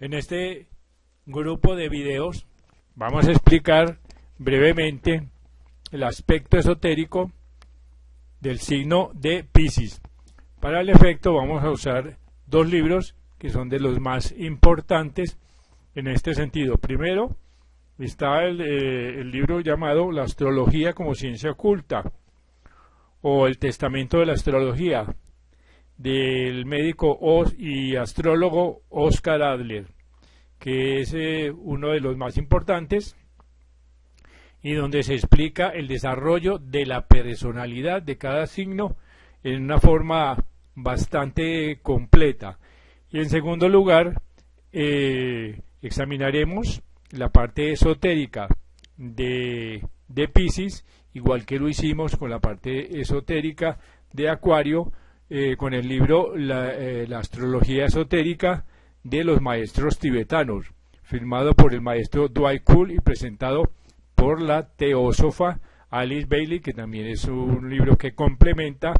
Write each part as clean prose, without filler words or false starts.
En este grupo de videos vamos a explicar brevemente el aspecto esotérico del signo de Piscis. Para el efecto vamos a usar dos libros que son de los más importantes en este sentido. Primero está el libro llamado La astrología como ciencia oculta, o el testamento de la astrología, del médico y astrólogo Oscar Adler, que es uno de los más importantes y donde se explica el desarrollo de la personalidad de cada signo en una forma bastante completa. Y en segundo lugar, examinaremos la parte esotérica de Piscis, igual que lo hicimos con la parte esotérica de Acuario, con el libro la astrología esotérica de los maestros tibetanos, firmado por el maestro Dwight Kuhl y presentado por la teósofa Alice Bailey, que también es un libro que complementa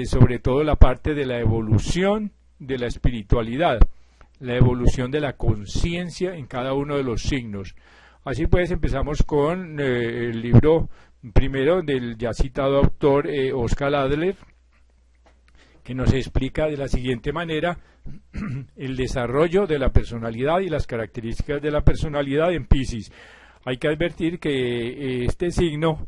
sobre todo la parte de la evolución de la espiritualidad, la evolución de la conciencia en cada uno de los signos. Así pues, empezamos con el libro primero del ya citado autor Oscar Adler, que nos explica de la siguiente manera el desarrollo de la personalidad y las características de la personalidad en Piscis. Hay que advertir que este signo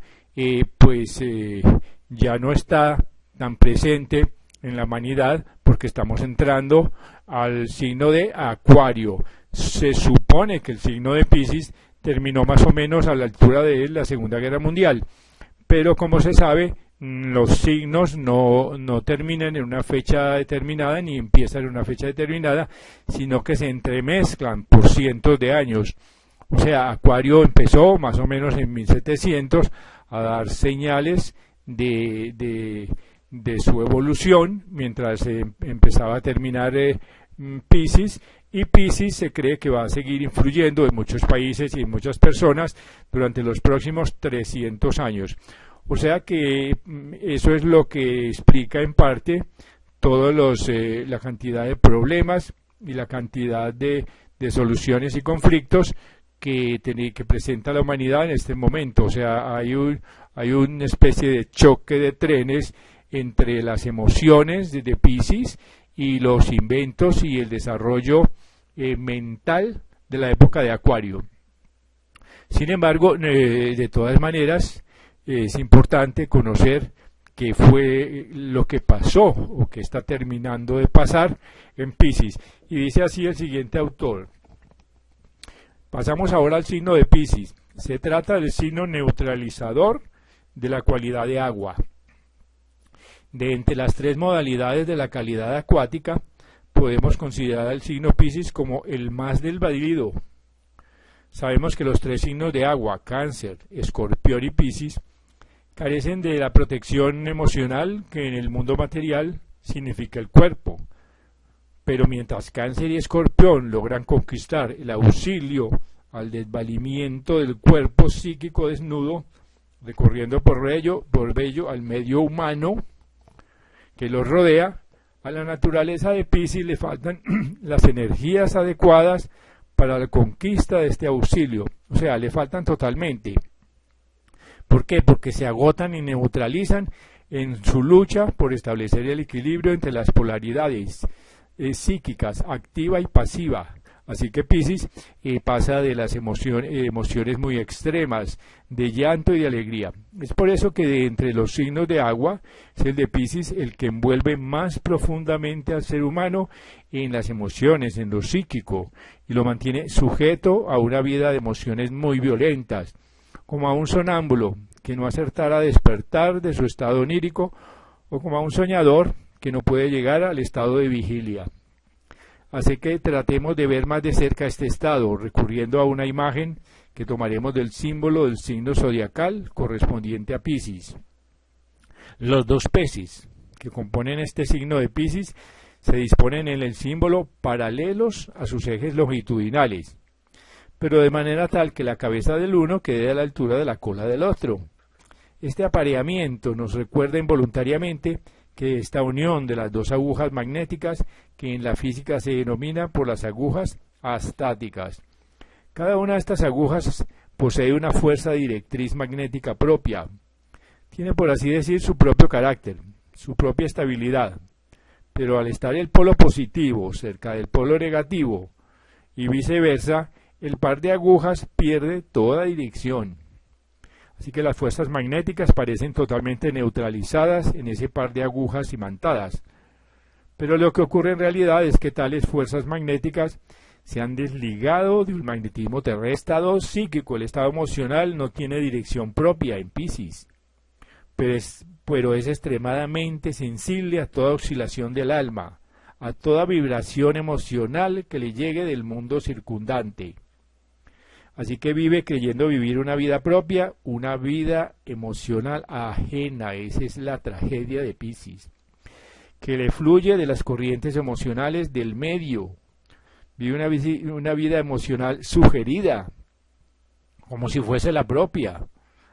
ya no está tan presente en la humanidad porque estamos entrando al signo de Acuario. Se supone que el signo de Piscis terminó más o menos a la altura de la Segunda Guerra Mundial, pero como se sabe, los signos no terminan en una fecha determinada ni empiezan en una fecha determinada, sino que se entremezclan por cientos de años. O sea, Acuario empezó más o menos en 1700 a dar señales de su evolución, mientras empezaba a terminar Piscis, y Piscis se cree que va a seguir influyendo en muchos países y en muchas personas durante los próximos 300 años. O sea que eso es lo que explica en parte la cantidad de problemas y la cantidad de soluciones y conflictos que presenta la humanidad en este momento. O sea, hay una especie de choque de trenes entre las emociones de Piscis y los inventos y el desarrollo mental de la época de Acuario. Sin embargo, de todas maneras, es importante conocer qué fue lo que pasó o que está terminando de pasar en Piscis. Y dice así el siguiente autor. Pasamos ahora al signo de Piscis. Se trata del signo neutralizador de la cualidad de agua. De entre las tres modalidades de la calidad acuática, podemos considerar al signo Piscis como el más desvalido. Sabemos que los tres signos de agua, Cáncer, Escorpión y Piscis, carecen de la protección emocional que en el mundo material significa el cuerpo. Pero mientras Cáncer y Escorpión logran conquistar el auxilio al desvalimiento del cuerpo psíquico desnudo, recorriendo por ello al medio humano que los rodea, a la naturaleza de Piscis le faltan las energías adecuadas para la conquista de este auxilio. O sea, le faltan totalmente. ¿Por qué? Porque se agotan y neutralizan en su lucha por establecer el equilibrio entre las polaridades psíquicas, activa y pasiva. Así que Piscis pasa de las emociones muy extremas, de llanto y de alegría. Es por eso que de entre los signos de agua es el de Piscis el que envuelve más profundamente al ser humano en las emociones, en lo psíquico, y lo mantiene sujeto a una vida de emociones muy violentas, como a un sonámbulo que no acertara a despertar de su estado onírico, o como a un soñador que no puede llegar al estado de vigilia. Así que tratemos de ver más de cerca este estado, recurriendo a una imagen que tomaremos del símbolo del signo zodiacal correspondiente a Piscis. Los dos peces que componen este signo de Piscis se disponen en el símbolo paralelos a sus ejes longitudinales, pero de manera tal que la cabeza del uno quede a la altura de la cola del otro. Este apareamiento nos recuerda involuntariamente que esta unión de las dos agujas magnéticas, que en la física se denomina por las agujas astáticas. Cada una de estas agujas posee una fuerza directriz magnética propia. Tiene, por así decir, su propio carácter, su propia estabilidad. Pero al estar el polo positivo cerca del polo negativo y viceversa, el par de agujas pierde toda dirección. Así que las fuerzas magnéticas parecen totalmente neutralizadas en ese par de agujas imantadas. Pero lo que ocurre en realidad es que tales fuerzas magnéticas se han desligado del magnetismo terrestre. El estado psíquico, el estado emocional, no tiene dirección propia en Piscis, pero es extremadamente sensible a toda oscilación del alma, a toda vibración emocional que le llegue del mundo circundante. Así que vive creyendo vivir una vida propia, una vida emocional ajena. Esa es la tragedia de Piscis, que le fluye de las corrientes emocionales del medio. Vive una vida emocional sugerida, como si fuese la propia.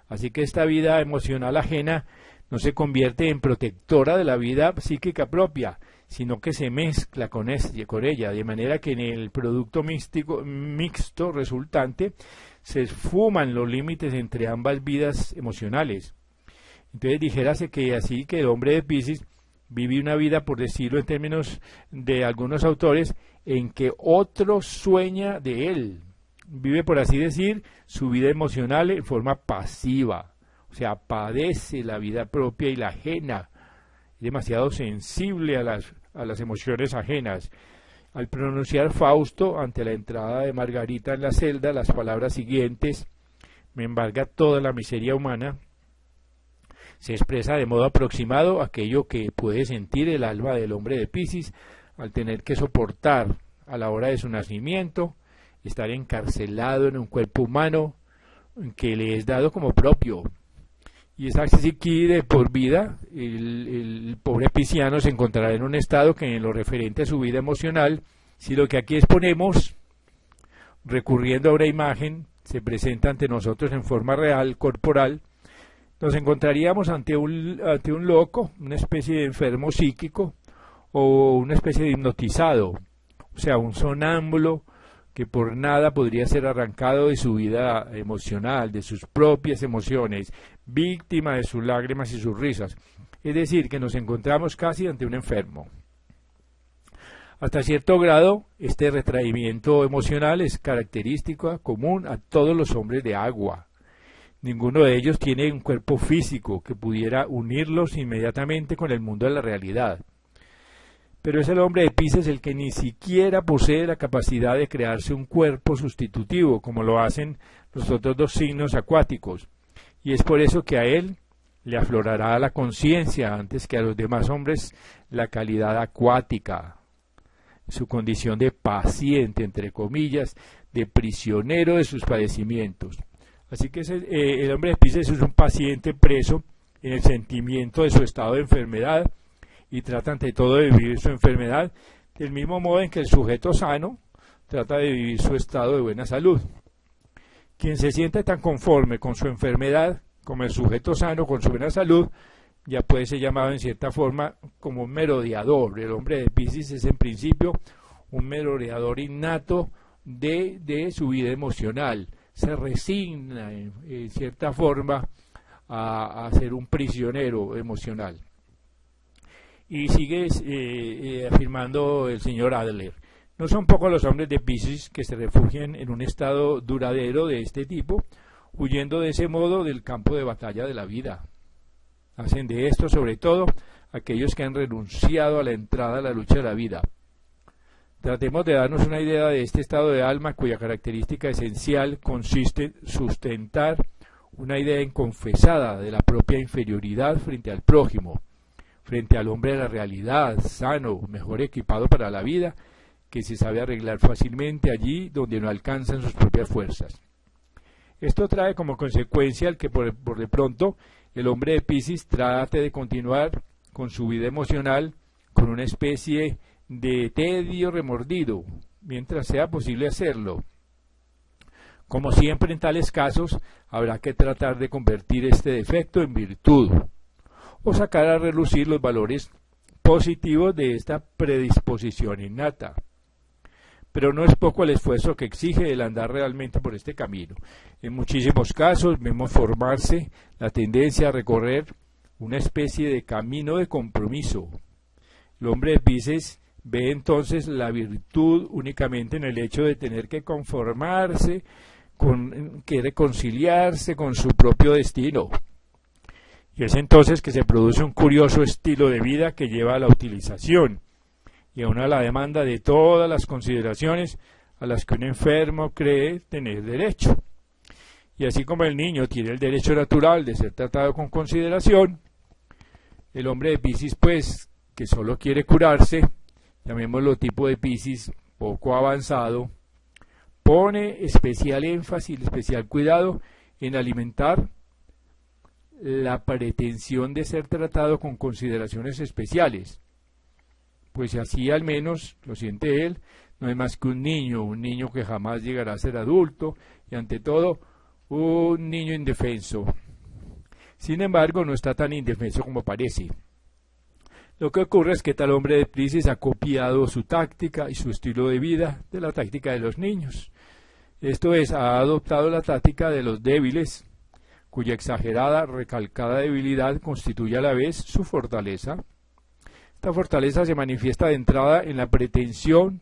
Así que esta vida emocional ajena no se convierte en protectora de la vida psíquica propia, sino que se mezcla con ella, de manera que en el producto mixto resultante se esfuman los límites entre ambas vidas emocionales. Entonces dijérase que así que el hombre de Piscis vive una vida, por decirlo en términos de algunos autores, en que otro sueña de él. Vive, por así decir, su vida emocional en forma pasiva, o sea, padece la vida propia y la ajena. Es demasiado sensible a las emociones ajenas. Al pronunciar Fausto ante la entrada de Margarita en la celda las palabras siguientes: me embarga toda la miseria humana, se expresa de modo aproximado aquello que puede sentir el alma del hombre de Piscis al tener que soportar a la hora de su nacimiento, estar encarcelado en un cuerpo humano que le es dado como propio. Y es así que de por vida el pobre pisciano se encontrará en un estado que en lo referente a su vida emocional, si lo que aquí exponemos, recurriendo a una imagen, se presenta ante nosotros en forma real, corporal, nos encontraríamos ante un loco, una especie de enfermo psíquico o una especie de hipnotizado, o sea, un sonámbulo que por nada podría ser arrancado de su vida emocional, de sus propias emociones, víctima de sus lágrimas y sus risas. Es decir, que nos encontramos casi ante un enfermo. Hasta cierto grado, este retraimiento emocional es característica común a todos los hombres de agua. Ninguno de ellos tiene un cuerpo físico que pudiera unirlos inmediatamente con el mundo de la realidad. Pero es el hombre de Piscis el que ni siquiera posee la capacidad de crearse un cuerpo sustitutivo, como lo hacen los otros dos signos acuáticos. Y es por eso que a él le aflorará la conciencia antes que a los demás hombres la calidad acuática, su condición de paciente, entre comillas, de prisionero de sus padecimientos. Así que el hombre de Piscis es un paciente preso en el sentimiento de su estado de enfermedad y trata ante todo de vivir su enfermedad del mismo modo en que el sujeto sano trata de vivir su estado de buena salud. Quien se siente tan conforme con su enfermedad como el sujeto sano con su buena salud, ya puede ser llamado en cierta forma como un merodeador. El hombre de Piscis es en principio un merodeador innato de su vida emocional. Se resigna en cierta forma a ser un prisionero emocional. Y sigue afirmando el señor Adler: no son pocos los hombres de Piscis que se refugian en un estado duradero de este tipo, huyendo de ese modo del campo de batalla de la vida. Hacen de esto sobre todo aquellos que han renunciado a la entrada a la lucha de la vida. Tratemos de darnos una idea de este estado de alma cuya característica esencial consiste en sustentar una idea inconfesada de la propia inferioridad frente al prójimo, frente al hombre de la realidad, sano, mejor equipado para la vida, que se sabe arreglar fácilmente allí donde no alcanzan sus propias fuerzas. Esto trae como consecuencia el que por de pronto el hombre de Piscis trate de continuar con su vida emocional con una especie de tedio remordido, mientras sea posible hacerlo. Como siempre en tales casos, habrá que tratar de convertir este defecto en virtud, o sacar a relucir los valores positivos de esta predisposición innata. pero no es poco el esfuerzo que exige el andar realmente por este camino. En muchísimos casos vemos formarse la tendencia a recorrer una especie de camino de compromiso. El hombre de Piscis ve entonces la virtud únicamente en el hecho de tener que conformarse, que reconciliarse con su propio destino. Y es entonces que se produce un curioso estilo de vida que lleva a la utilización y aún a la demanda de todas las consideraciones a las que un enfermo cree tener derecho. Y así como el niño tiene el derecho natural de ser tratado con consideración, el hombre de Piscis, pues, que solo quiere curarse, llamémoslo tipo de Piscis poco avanzado, pone especial énfasis, especial cuidado en alimentar la pretensión de ser tratado con consideraciones especiales, pues así al menos lo siente él, no es más que un niño que jamás llegará a ser adulto y ante todo un niño indefenso. Sin embargo, no está tan indefenso como parece. Lo que ocurre es que tal hombre de Piscis ha copiado su táctica y su estilo de vida de la táctica de los niños. Esto es, ha adoptado la táctica de los débiles, cuya exagerada, recalcada debilidad constituye a la vez su fortaleza. Esta fortaleza se manifiesta de entrada en la pretensión,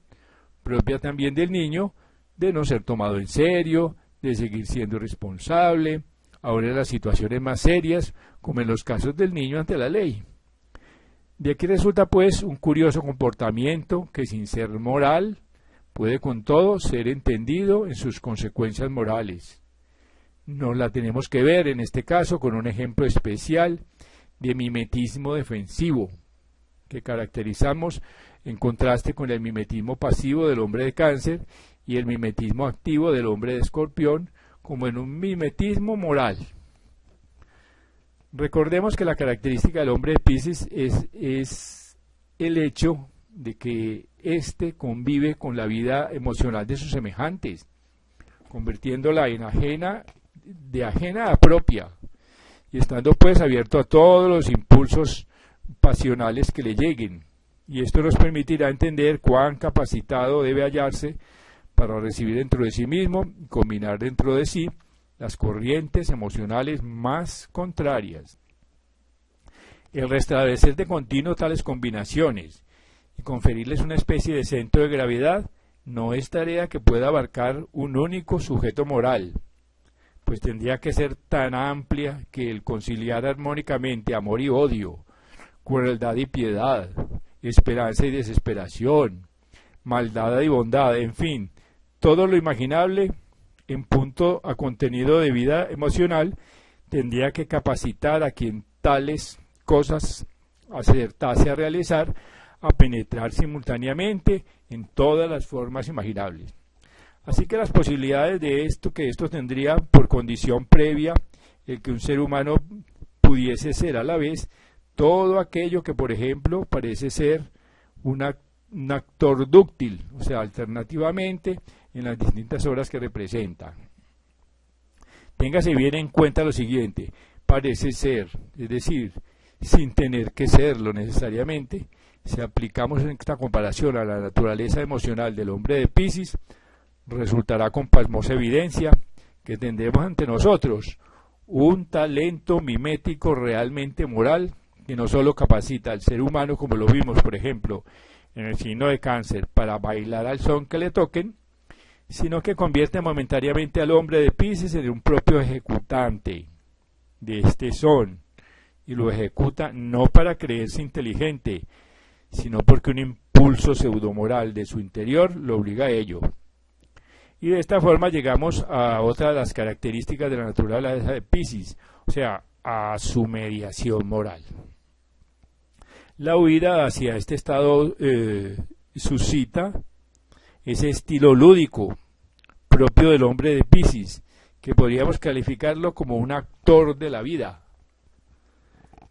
propia también del niño, de no ser tomado en serio, de seguir siendo responsable, ahora en las situaciones más serias, como en los casos del niño ante la ley. De aquí resulta pues un curioso comportamiento que sin ser moral, puede con todo ser entendido en sus consecuencias morales. Nos la tenemos que ver en este caso con un ejemplo especial de mimetismo defensivo, que caracterizamos en contraste con el mimetismo pasivo del hombre de Cáncer y el mimetismo activo del hombre de Escorpión, como en un mimetismo moral. Recordemos que la característica del hombre de Piscis es el hecho de que éste convive con la vida emocional de sus semejantes, convirtiéndola en de ajena a propia, y estando pues abierto a todos los impulsos pasionales que le lleguen, y esto nos permitirá entender cuán capacitado debe hallarse para recibir dentro de sí mismo y combinar dentro de sí las corrientes emocionales más contrarias. El restablecer de continuo tales combinaciones y conferirles una especie de centro de gravedad no es tarea que pueda abarcar un único sujeto moral, pues tendría que ser tan amplia que el conciliar armónicamente amor y odio, crueldad y piedad, esperanza y desesperación, maldad y bondad, en fin, todo lo imaginable en punto a contenido de vida emocional tendría que capacitar a quien tales cosas acertase a realizar, a penetrar simultáneamente en todas las formas imaginables. Así que las posibilidades de que esto tendría por condición previa el que un ser humano pudiese ser a la vez todo aquello que, por ejemplo, parece ser un actor dúctil, o sea, alternativamente en las distintas obras que representa. Téngase bien en cuenta lo siguiente: parece ser, es decir, sin tener que serlo necesariamente. Si aplicamos esta comparación a la naturaleza emocional del hombre de Piscis, resultará con pasmosa evidencia que tendremos ante nosotros un talento mimético realmente moral que no solo capacita al ser humano, como lo vimos por ejemplo en el signo de Cáncer, para bailar al son que le toquen, sino que convierte momentáneamente al hombre de Piscis en un propio ejecutante de este son, y lo ejecuta no para creerse inteligente, sino porque un impulso pseudomoral de su interior lo obliga a ello. Y de esta forma llegamos a otra de las características de la naturaleza de Piscis, o sea, a su mediación moral. La huida hacia este estado suscita ese estilo lúdico propio del hombre de Piscis, que podríamos calificarlo como un actor de la vida,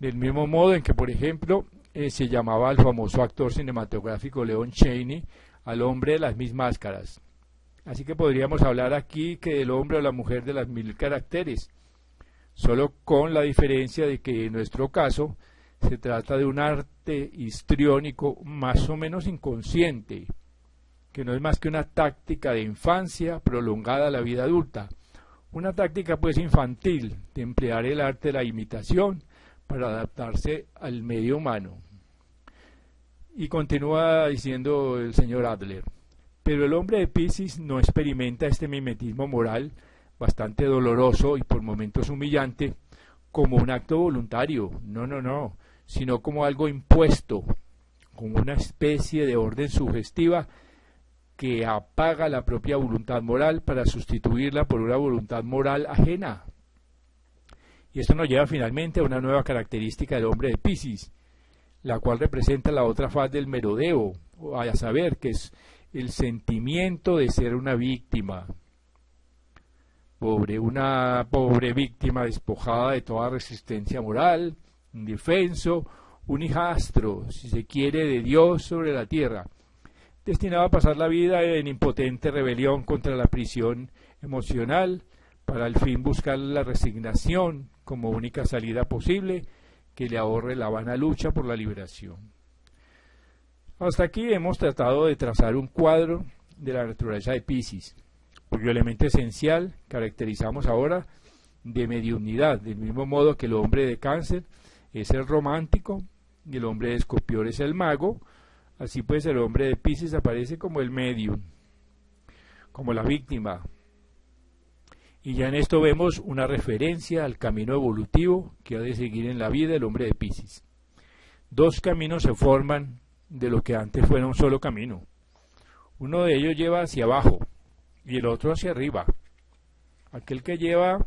del mismo modo en que, por ejemplo, se llamaba al famoso actor cinematográfico Leon Chaney al hombre de las mil máscaras. Así que podríamos hablar aquí que del hombre o la mujer de las mil caracteres, solo con la diferencia de que en nuestro caso se trata de un arte histriónico más o menos inconsciente, que no es más que una táctica de infancia prolongada a la vida adulta. Una táctica pues infantil de emplear el arte de la imitación para adaptarse al medio humano. Y continúa diciendo el señor Adler, pero el hombre de Piscis no experimenta este mimetismo moral bastante doloroso y por momentos humillante como un acto voluntario, no, sino como algo impuesto, como una especie de orden sugestiva que apaga la propia voluntad moral para sustituirla por una voluntad moral ajena. Y esto nos lleva finalmente a una nueva característica del hombre de Piscis, la cual representa la otra faz del merodeo, a saber, que es el sentimiento de ser una víctima, una pobre víctima despojada de toda resistencia moral, indefenso, un hijastro, si se quiere, de Dios sobre la tierra, destinado a pasar la vida en impotente rebelión contra la prisión emocional, para al fin buscar la resignación como única salida posible que le ahorre la vana lucha por la liberación. Hasta aquí hemos tratado de trazar un cuadro de la naturaleza de Piscis, cuyo elemento esencial caracterizamos ahora de mediunidad, del mismo modo que el hombre de Cáncer es el romántico y el hombre de Escorpión es el mago. Así pues el hombre de Piscis aparece como el medium, como la víctima. Y ya en esto vemos una referencia al camino evolutivo que ha de seguir en la vida el hombre de Piscis. Dos caminos se forman de lo que antes fuera un solo camino. Uno de ellos lleva hacia abajo y el otro hacia arriba. Aquel que lleva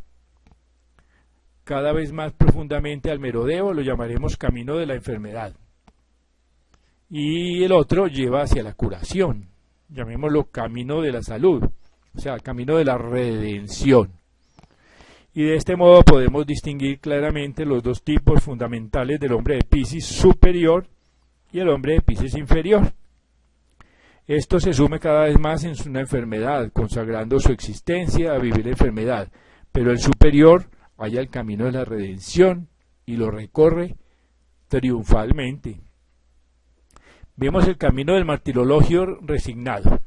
cada vez más profundamente al merodeo lo llamaremos camino de la enfermedad. Y el otro lleva hacia la curación, llamémoslo camino de la salud, o sea, camino de la redención. Y de este modo podemos distinguir claramente los dos tipos fundamentales del hombre de Piscis superior y el hombre de Piscis inferior. Esto se sume cada vez más en una enfermedad, consagrando su existencia a vivir la enfermedad, pero el superior halla el camino de la redención y lo recorre triunfalmente. Vemos el camino del martirologio resignado.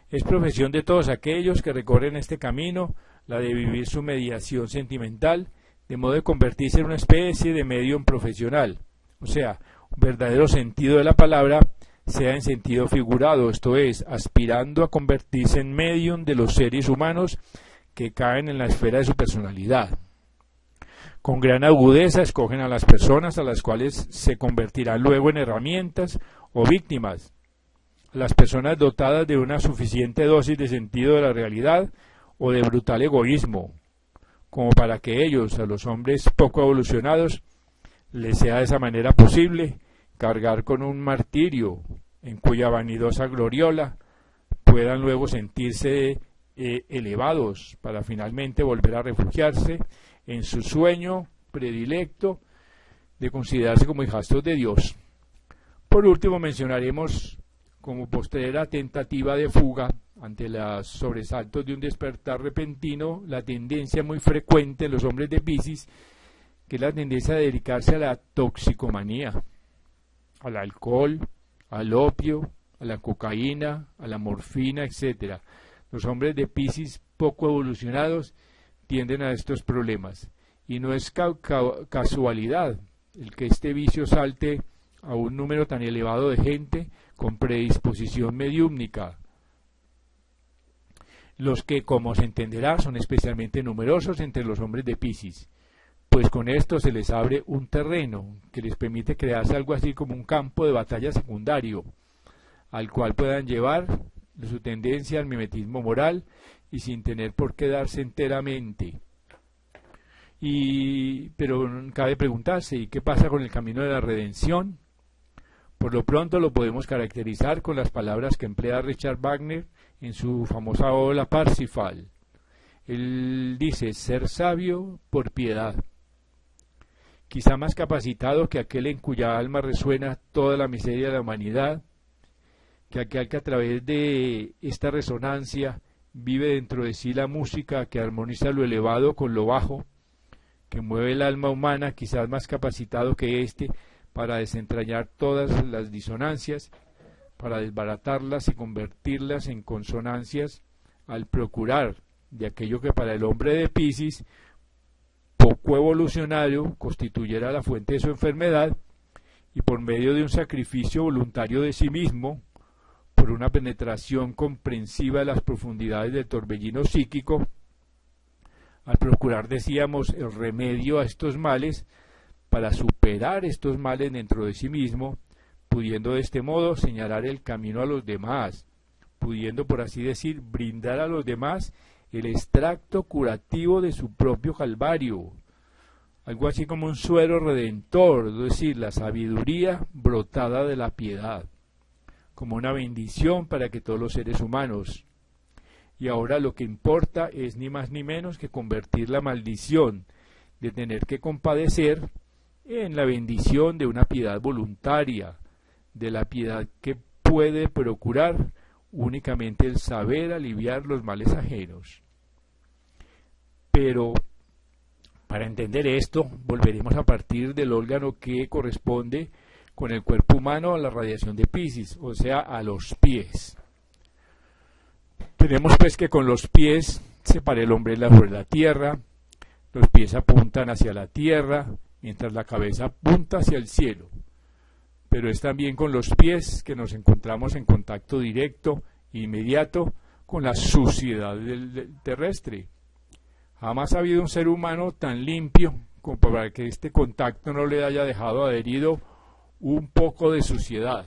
Es profesión de todos aquellos que recorren este camino, la de vivir su mediación sentimental, de modo de convertirse en una especie de medium profesional, o sea, un verdadero sentido de la palabra, sea en sentido figurado, esto es, aspirando a convertirse en medium de los seres humanos que caen en la esfera de su personalidad. Con gran agudeza escogen a las personas a las cuales se convertirán luego en herramientas o víctimas. Las personas dotadas de una suficiente dosis de sentido de la realidad o de brutal egoísmo, como para que ellos, a los hombres poco evolucionados, les sea de esa manera posible cargar con un martirio en cuya vanidosa gloriola puedan luego sentirse elevados para finalmente volver a refugiarse en su sueño predilecto de considerarse como hijastros de Dios. Por último mencionaremos como postrera tentativa de fuga ante los sobresaltos de un despertar repentino la tendencia muy frecuente en los hombres de Piscis, que es la tendencia a dedicarse a la toxicomanía, al alcohol, al opio, a la cocaína, a la morfina, etc. Los hombres de Piscis poco evolucionados tienden a estos problemas, y no es casualidad el que este vicio salte a un número tan elevado de gente con predisposición mediúmnica. Los que, como se entenderá, son especialmente numerosos entre los hombres de Piscis, pues con esto se les abre un terreno que les permite crearse algo así como un campo de batalla secundario, al cual puedan llevar su tendencia al mimetismo moral y sin tener por qué darse enteramente. Pero cabe preguntarse, ¿y qué pasa con el camino de la redención? Por lo pronto lo podemos caracterizar con las palabras que emplea Richard Wagner en su famosa obra Parsifal. Él dice, ser sabio por piedad. Quizá más capacitado que aquel en cuya alma resuena toda la miseria de la humanidad, que aquel que a través de esta resonancia vive dentro de sí la música que armoniza lo elevado con lo bajo, que mueve el alma humana, quizás más capacitado que éste para desentrañar todas las disonancias, para desbaratarlas y convertirlas en consonancias al procurar de aquello que para el hombre de Piscis, poco evolucionario, constituyera la fuente de su enfermedad, y por medio de un sacrificio voluntario de sí mismo, por una penetración comprensiva de las profundidades del torbellino psíquico, al procurar, decíamos, el remedio a estos males, para superar estos males dentro de sí mismo, pudiendo de este modo señalar el camino a los demás, pudiendo, por así decir, brindar a los demás el extracto curativo de su propio calvario, algo así como un suero redentor, es decir, la sabiduría brotada de la piedad, como una bendición para que todos los seres humanos. Y ahora lo que importa es ni más ni menos que convertir la maldición de tener que compadecer en la bendición de una piedad voluntaria, de la piedad que puede procurar únicamente el saber aliviar los males ajenos. Pero para entender esto, volveremos a partir del órgano que corresponde con el cuerpo humano a la radiación de Piscis, o sea, a los pies. Tenemos pues que con los pies se para el hombre sobre la tierra, los pies apuntan hacia la tierra, mientras la cabeza apunta hacia el cielo. Pero es también con los pies que nos encontramos en contacto directo e inmediato con la suciedad del terrestre. Jamás ha habido un ser humano tan limpio como para que este contacto no le haya dejado adherido un poco de suciedad.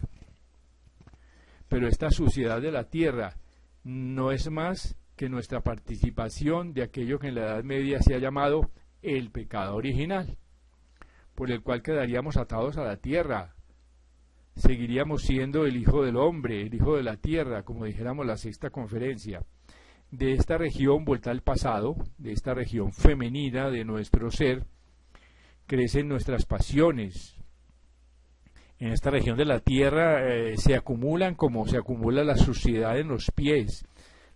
Pero esta suciedad de la tierra no es más que nuestra participación de aquello que en la Edad Media se ha llamado el pecado original, por el cual quedaríamos atados a la tierra. Seguiríamos siendo el hijo del hombre, el hijo de la tierra, como dijéramos la sexta conferencia. De esta región vuelta al pasado, de esta región femenina de nuestro ser, crecen nuestras pasiones. En esta región de la tierra se acumulan como se acumula la suciedad en los pies,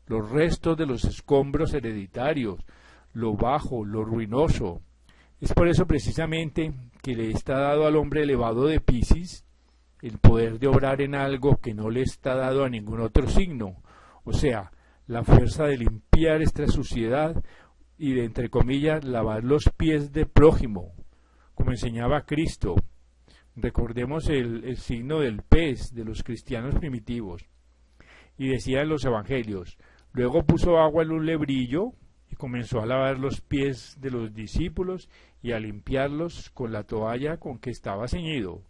los restos de los escombros hereditarios, lo bajo, lo ruinoso. Es por eso precisamente que le está dado al hombre elevado de Piscis el poder de obrar en algo que no le está dado a ningún otro signo, o sea, la fuerza de limpiar esta suciedad y de, entre comillas, lavar los pies del prójimo, como enseñaba Cristo. Recordemos el signo del pez de los cristianos primitivos. Y decía en los evangelios, luego puso agua en un lebrillo y comenzó a lavar los pies de los discípulos y a limpiarlos con la toalla con que estaba ceñido.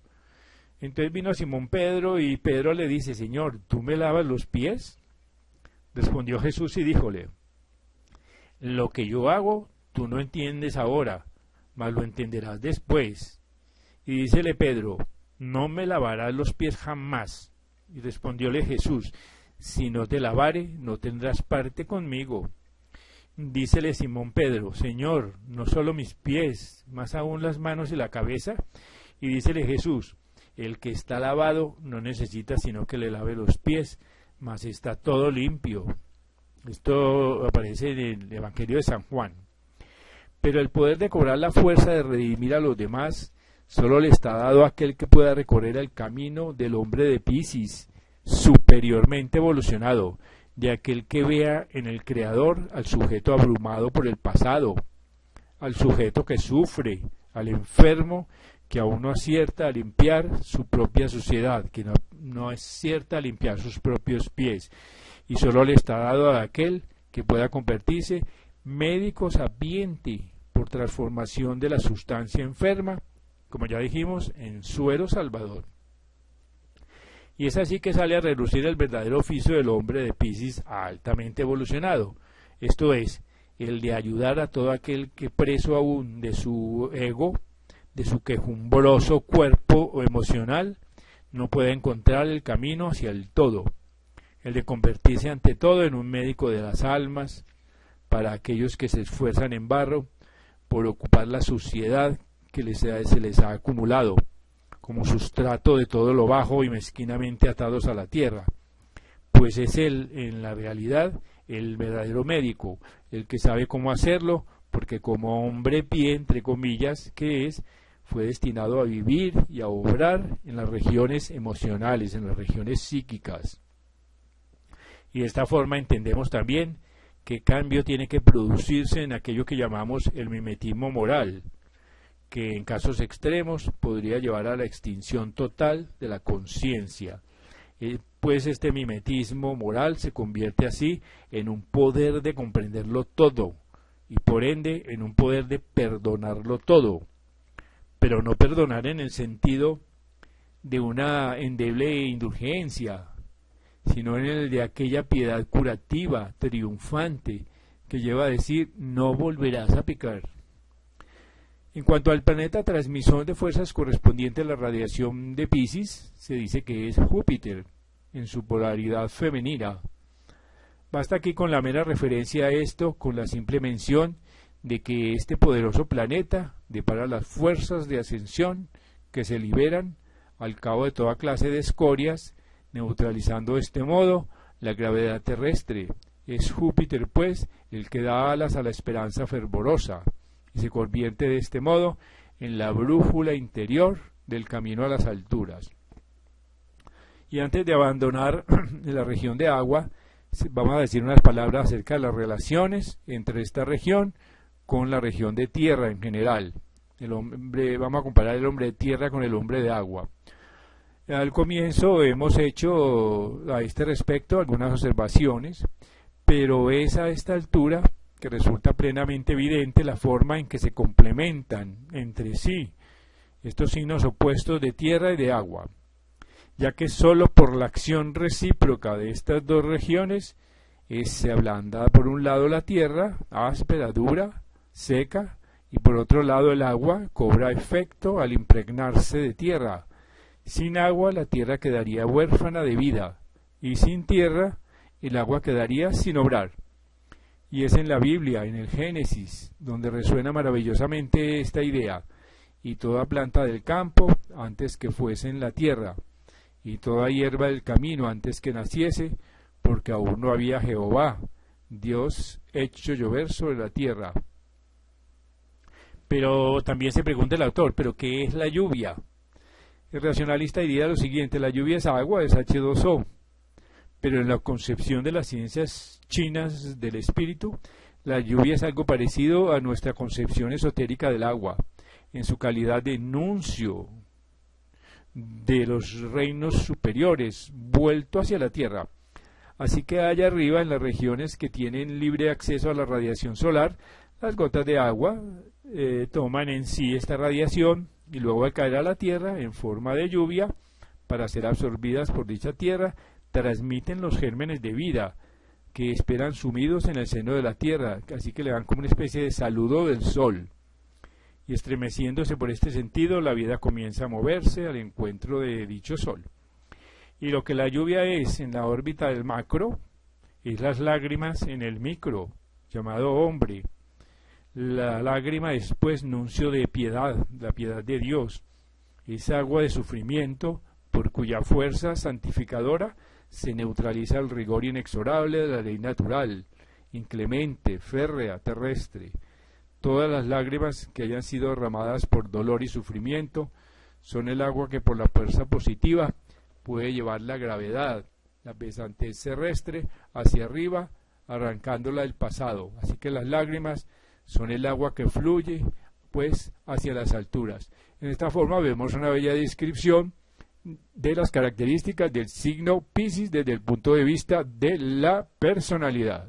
Entonces vino Simón Pedro y Pedro le dice, Señor, ¿tú me lavas los pies? Respondió Jesús y díjole, lo que yo hago tú no entiendes ahora, mas lo entenderás después. Y dícele Pedro, no me lavarás los pies jamás. Y respondióle Jesús, si no te lavare, no tendrás parte conmigo. Dícele Simón Pedro, Señor, no solo mis pies, más aún las manos y la cabeza. Y dícele Jesús, el que está lavado no necesita sino que le lave los pies, mas está todo limpio. Esto aparece en el Evangelio de San Juan. Pero el poder de cobrar la fuerza de redimir a los demás solo le está dado a aquel que pueda recorrer el camino del hombre de Piscis, superiormente evolucionado, de aquel que vea en el Creador al sujeto abrumado por el pasado, al sujeto que sufre, al enfermo que aún no acierta a limpiar su propia suciedad, que no acierta a limpiar sus propios pies, y solo le está dado a aquel que pueda convertirse médico sapiente por transformación de la sustancia enferma, como ya dijimos, en suero salvador. Y es así que sale a relucir el verdadero oficio del hombre de Piscis altamente evolucionado, esto es, el de ayudar a todo aquel que preso aún de su ego, de su quejumbroso cuerpo emocional, no puede encontrar el camino hacia el todo, el de convertirse ante todo en un médico de las almas, para aquellos que se esfuerzan en barro por ocupar la suciedad que se les ha acumulado, como sustrato de todo lo bajo y mezquinamente atados a la tierra, pues es él, en la realidad, el verdadero médico, el que sabe cómo hacerlo, porque como hombre pie, entre comillas, que es, fue destinado a vivir y a obrar en las regiones emocionales, en las regiones psíquicas. Y de esta forma entendemos también qué cambio tiene que producirse en aquello que llamamos el mimetismo moral, que en casos extremos podría llevar a la extinción total de la conciencia. Pues este mimetismo moral se convierte así en un poder de comprenderlo todo y por ende en un poder de perdonarlo todo, pero no perdonar en el sentido de una endeble indulgencia, sino en el de aquella piedad curativa, triunfante, que lleva a decir no volverás a pecar. En cuanto al planeta transmisor de fuerzas correspondiente a la radiación de Piscis, se dice que es Júpiter, en su polaridad femenina. Basta aquí con la mera referencia a esto, con la simple mención de que este poderoso planeta depara las fuerzas de ascensión que se liberan al cabo de toda clase de escorias, neutralizando de este modo la gravedad terrestre. Es Júpiter, pues, el que da alas a la esperanza fervorosa, y se convierte de este modo en la brújula interior del camino a las alturas. Y antes de abandonar la región de agua, vamos a decir unas palabras acerca de las relaciones entre esta región con la región de tierra en general. Vamos a comparar el hombre de tierra con el hombre de agua. Al comienzo hemos hecho a este respecto algunas observaciones, pero es a esta altura que resulta plenamente evidente la forma en que se complementan entre sí estos signos opuestos de tierra y de agua, ya que sólo por la acción recíproca de estas dos regiones se ablanda por un lado la tierra, áspera, dura, seca, y por otro lado el agua cobra efecto al impregnarse de tierra. Sin agua la tierra quedaría huérfana de vida, y sin tierra el agua quedaría sin obrar. Y es en la Biblia, en el Génesis, donde resuena maravillosamente esta idea: y toda planta del campo antes que fuese en la tierra, y toda hierba del camino antes que naciese, porque aún no había Jehová, Dios, hecho llover sobre la tierra. Pero también se pregunta el autor, ¿pero qué es la lluvia? El racionalista diría lo siguiente: la lluvia es agua, es H2O. Pero en la concepción de las ciencias chinas del espíritu, la lluvia es algo parecido a nuestra concepción esotérica del agua, en su calidad de nuncio de los reinos superiores, vuelto hacia la tierra. Así que allá arriba, en las regiones que tienen libre acceso a la radiación solar, las gotas de agua toman en sí esta radiación y luego al caer a la tierra en forma de lluvia, para ser absorbidas por dicha tierra, transmiten los gérmenes de vida que esperan sumidos en el seno de la tierra, así que le dan como una especie de saludo del sol. Y estremeciéndose por este sentido, la vida comienza a moverse al encuentro de dicho sol. Y lo que la lluvia es en la órbita del macro, es las lágrimas en el micro, llamado hombre. La lágrima es pues nuncio de piedad, la piedad de Dios. Es agua de sufrimiento, por cuya fuerza santificadora se neutraliza el rigor inexorable de la ley natural, inclemente, férrea, terrestre. Todas las lágrimas que hayan sido derramadas por dolor y sufrimiento son el agua que por la fuerza positiva puede llevar la gravedad, la pesantez terrestre, hacia arriba, arrancándola del pasado. Así que las lágrimas son el agua que fluye, pues, hacia las alturas. En esta forma vemos una bella descripción de las características del signo Piscis desde el punto de vista de la personalidad.